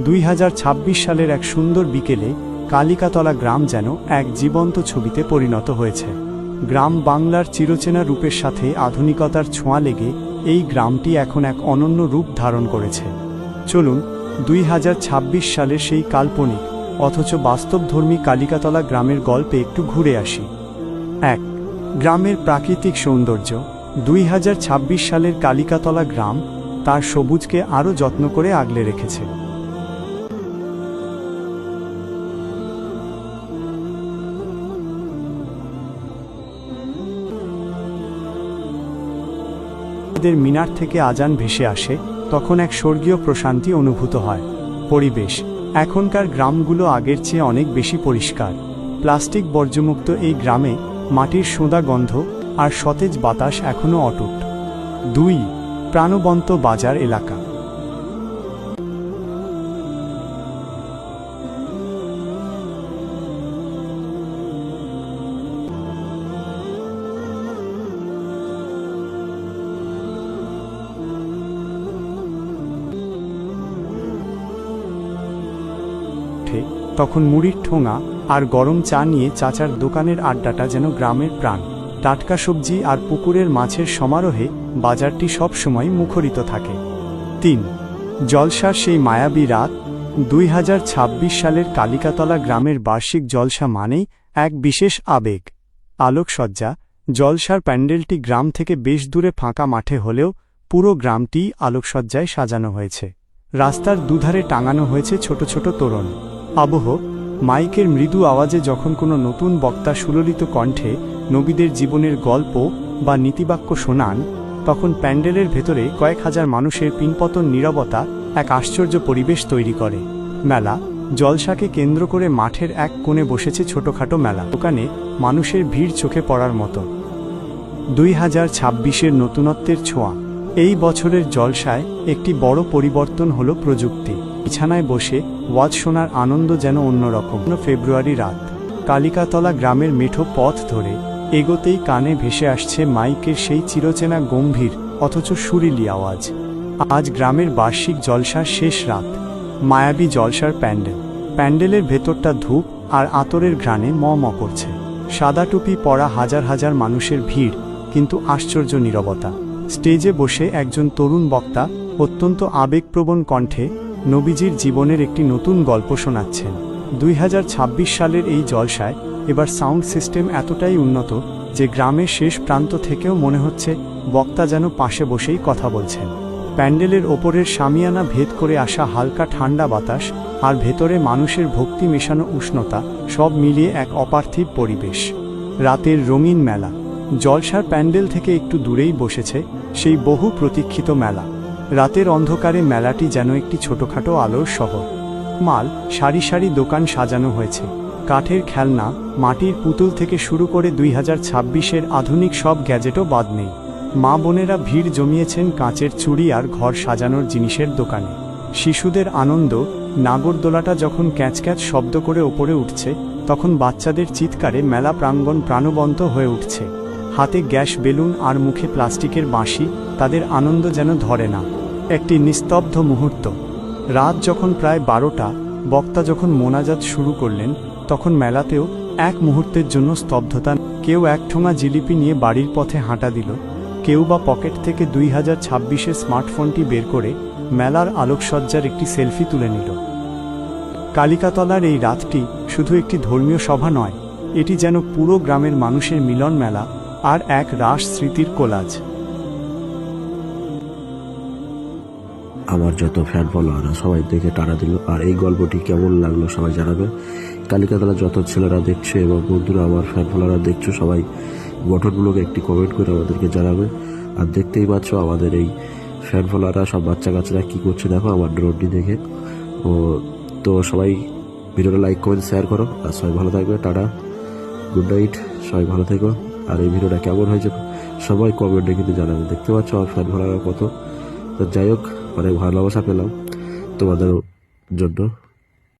2026 সালের এক সুন্দর বিকেলে কালিকাতলা গ্রাম যেন এক জীবন্ত ছবিতে পরিণত হয়েছে। গ্রাম বাংলার চিরচেনা রূপের সাথে আধুনিকতার ছোঁয়া লেগে এই গ্রামটি এখন এক অনন্য রূপ ধারণ করেছে। চলুন 2026 সালের সেই কাল্পনিক অথচ বাস্তবধর্মী কালিকাতলা গ্রামের গল্পে একটু ঘুরে আসি। 1. গ্রামের প্রাকৃতিক সৌন্দর্য। 2026 সালের কালিকাতলা গ্রাম তার সবুজকে আরও যত্ন করে আগলে রেখেছে। মিনার থেকে আজান ভেসে আসে, তখন এক স্বর্গীয় প্রশান্তি অনুভূত হয়। পরিবেশ। এখনকার গ্রামগুলো আগের চেয়ে অনেক বেশি পরিষ্কার। প্লাস্টিক বর্জ্যমুক্ত এই গ্রামে মাটির সোঁদা গন্ধ আর সতেজ বাতাস এখনও অটুট। 2. প্রাণবন্ত বাজার এলাকা। তখন মুড়ির ঠোঙা আর গরম চা নিয়ে চাচার দোকানের আড্ডাটা যেন গ্রামের প্রাণ। টাটকা সবজি আর পুকুরের মাছের সমারোহে বাজারটি সবসময় মুখরিত থাকে। 3. জলসার সেই মায়াবী রাত। 2026 সালের কালিকাতলা গ্রামের বার্ষিক জলসা মানেই এক বিশেষ আবেগ। আলোকসজ্জা। জলসার প্যান্ডেলটি গ্রাম থেকে বেশ দূরে ফাঁকা মাঠে হলেও পুরো গ্রামটি আলোকসজ্জায় সাজানো হয়েছে। রাস্তার দুধারে টাঙানো হয়েছে ছোট ছোট তোরণ। আবহ। মাইকের মৃদু আওয়াজে যখন কোনো নতুন বক্তা সুললিত কণ্ঠে নবীদের জীবনের গল্প বা নীতিবাক্য শোনান, তখন প্যান্ডেলের ভেতরে কয়েক হাজার মানুষের পিনপতন নীরবতা এক আশ্চর্য পরিবেশ তৈরি করে। মেলা। জলসাকে কেন্দ্র করে মাঠের এক কোণে বসেছে ছোটখাটো মেলা। দোকানে মানুষের ভিড় চোখে পড়ার মতো। 2026-এর নতুনত্বের ছোঁয়া। এই বছরের জলসায় একটি বড় পরিবর্তন হলো প্রযুক্তি। বিছানায় বসে ওয়াজ শোনার আনন্দ যেন অন্যরকম। ফেব্রুয়ারি রাত। কালিকাতলা গ্রামের মেঠো পথ ধরে এগোতেই কানে ভেসে আসছে মাইকের সেই চিরচেনা গম্ভীর অথচ সুরিলি আওয়াজ। আজ গ্রামের বার্ষিক জলসার শেষ রাত। মায়াবী জলসার প্যান্ডেল। প্যান্ডেলের ভেতরটা ধূপ আর আতরের ঘ্রাণে ম করছে। সাদা টুপি পরা হাজার হাজার মানুষের ভিড়, কিন্তু আশ্চর্য নীরবতা। স্টেজে বসে একজন তরুণ বক্তা অত্যন্ত আবেগপ্রবণ কণ্ঠে নবীজির জীবনের একটি নতুন গল্প শোনাচ্ছেন। 2026 সালের এই জলসায় এবার সাউন্ড সিস্টেম এতটাই উন্নত যে গ্রামের শেষ প্রান্ত থেকেও মনে হচ্ছে বক্তা যেন পাশে বসেই কথা বলছেন। প্যান্ডেলের ওপরের শামিয়ানা ভেদ করে আসা হালকা ঠান্ডা বাতাস আর ভেতরে মানুষের ভক্তি মেশানো উষ্ণতা সব মিলিয়ে এক অপার্থিব পরিবেশ। রাতের রঙিন মেলা। জলসার প্যান্ডেল থেকে একটু দূরেই বসেছে সেই বহু প্রতীক্ষিত মেলা। রাতের অন্ধকারে মেলাটি যেন একটি ছোটখাটো আলোর শহর। মাল সারি সারি দোকান সাজানো হয়েছে। কাঠের খেলনা, মাটির পুতুল থেকে শুরু করে 2026-এর আধুনিক সব গ্যাজেটও বাদ নেই। মা বোনেরা ভিড় জমিয়েছেন কাঁচের চুড়ি আর ঘর সাজানোর জিনিসের দোকানে। শিশুদের আনন্দ। নাগরদোলাটা যখন ক্যাঁচক্যাঁচ শব্দ করে ওপরে উঠছে, তখন বাচ্চাদের চিৎকারে মেলা প্রাঙ্গণ প্রাণবন্ত হয়ে উঠছে। হাতে গ্যাস বেলুন আর মুখে প্লাস্টিকের বাঁশি, তাদের আনন্দ যেন ধরে না। একটি নিস্তব্ধ মুহূর্ত। রাত যখন প্রায় 12টা, বক্তা যখন মোনাজাত শুরু করলেন, তখন মেলাতেও এক মুহূর্তের জন্য স্তব্ধতা। কেউ এক ঠোঙা জিলিপি নিয়ে বাড়ির পথে হাঁটা দিল, কেউ বা পকেট থেকে 2026-এর স্মার্টফোনটি বের করে মেলার আলোকসজ্জার একটি সেলফি তুলে নিল। কালিকাতলার এই রাতটি শুধু একটি ধর্মীয় সভা নয়, এটি যেন পুরো গ্রামের মানুষের মিলন মেলা আর এক রাস স্মৃতির কোলাজ। আমার যত ফ্যান ফলোয়াররা সবাই দেখে টানা দিল। আর এই গল্পটি কেমন লাগলো সবাই জানাবে। কালিকাতলা যত ছেলেরা দেখছো এবং বন্ধুরা আমার ফ্যান ফলোয়াররা দেখছো, সবাই গঠনগুলোকে একটি কমেন্ট করে আমাদেরকে জানাবে। আর দেখতেই পাচ্ছ আমাদের এই ফ্যান ফলোয়াররা সব বাচ্চা কাচ্চারা কী করছে দেখো আমার ড্রোনটি দেখে। তো সবাই ভিডিওটা লাইক কমেন্ট শেয়ার করো। আর সবাই ভালো থাকবে। টাটা, গুড নাইট, সবাই ভালো থেকো। আর এই ভিডিওটা কেমন হয়েছে সবাই কমেন্টে কিন্তু জানাবে। দেখতে পাচ্ছ আমার ফ্যান ফলোয়াররা কত। তো যাই হোক, অনেক ভালোবাসা পেলাম তোমাদের জন্য।